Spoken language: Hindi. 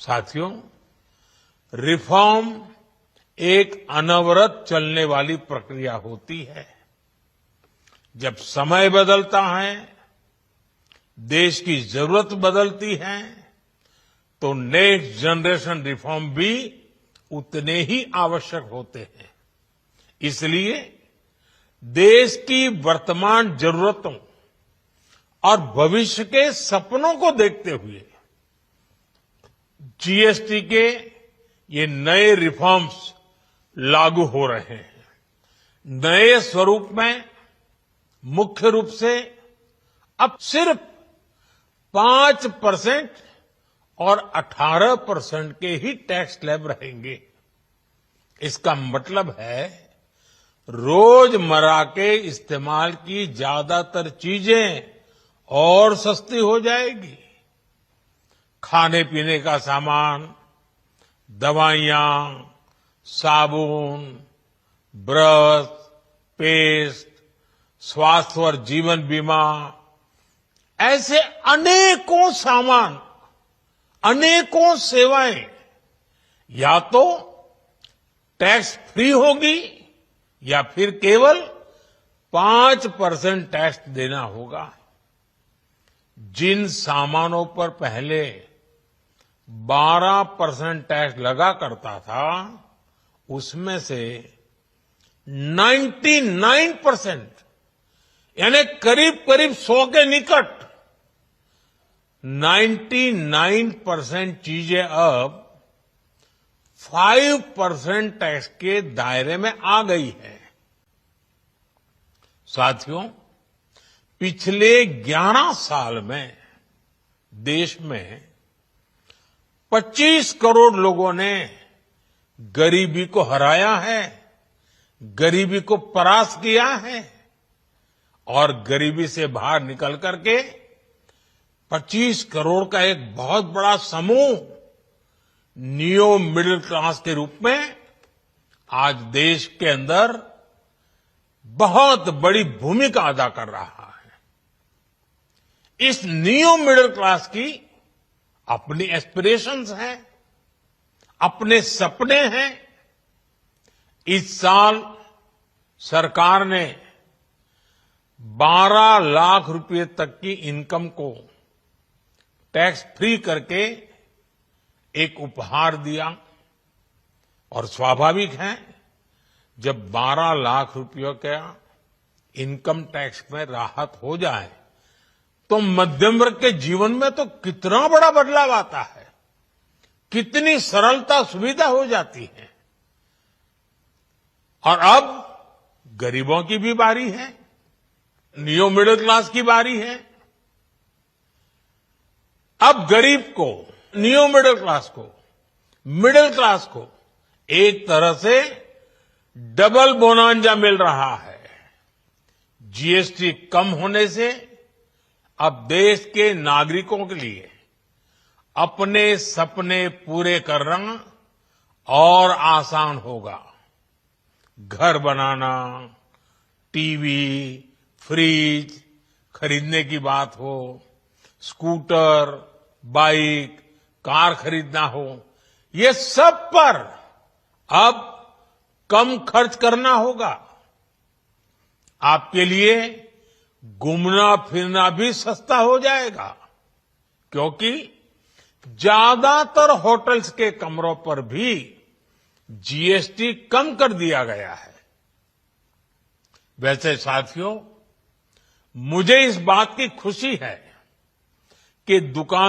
साथियों, रिफॉर्म एक अनवरत चलने वाली प्रक्रिया होती है। जब समय बदलता है, देश की जरूरत बदलती है, तो नेक्स्ट जनरेशन रिफॉर्म भी उतने ही आवश्यक होते हैं। इसलिए देश की वर्तमान जरूरतों और भविष्य के सपनों को देखते हुए जीएसटी के ये नए रिफॉर्म्स लागू हो रहे हैं। नए स्वरूप में मुख्य रूप से अब सिर्फ 5% और 18% के ही टैक्स स्लैब रहेंगे। इसका मतलब है रोजमर्रा के इस्तेमाल की ज्यादातर चीजें और सस्ती हो जाएगी। खाने पीने का सामान, दवाइयां, साबुन, ब्रश, पेस्ट, स्वास्थ्य और जीवन बीमा, ऐसे अनेकों सामान, अनेकों सेवाएं या तो टैक्स फ्री होगी या फिर केवल 5% टैक्स देना होगा। जिन सामानों पर पहले 12% टैक्स लगा करता था, उसमें से 99% यानी करीब करीब 100 के निकट 99% चीजें अब 5% टैक्स के दायरे में आ गई है। साथियों, पिछले 11 साल में देश में 25 करोड़ लोगों ने गरीबी को हराया है, गरीबी को परास्त किया है और गरीबी से बाहर निकल करके 25 करोड़ का एक बहुत बड़ा समूह नियो मिडिल क्लास के रूप में आज देश के अंदर बहुत बड़ी भूमिका अदा कर रहा है। इस नियो मिडिल क्लास की अपनी एस्पिरेशंस हैं, अपने सपने हैं। इस साल सरकार ने 12 लाख रुपए तक की इनकम को टैक्स फ्री करके एक उपहार दिया और स्वाभाविक है, जब 12 लाख रुपयों का इनकम टैक्स में राहत हो जाए तो मध्यम वर्ग के जीवन में तो कितना बड़ा बदलाव आता है, कितनी सरलता सुविधा हो जाती है। और अब गरीबों की भी बारी है, नियो मिडिल क्लास की बारी है। अब गरीब को, नियो मिडिल क्लास को एक तरह से डबल बोनांजा मिल रहा है। जीएसटी कम होने से अब देश के नागरिकों के लिए अपने सपने पूरे करना और आसान होगा। घर बनाना, टीवी, फ्रिज खरीदने की बात हो, स्कूटर, बाइक, कार खरीदना हो, ये सब पर अब कम खर्च करना होगा। आपके लिए घूमना फिरना भी सस्ता हो जाएगा, क्योंकि ज्यादातर होटल्स के कमरों पर भी जीएसटी कम कर दिया गया है। वैसे साथियों, मुझे इस बात की खुशी है कि दुकान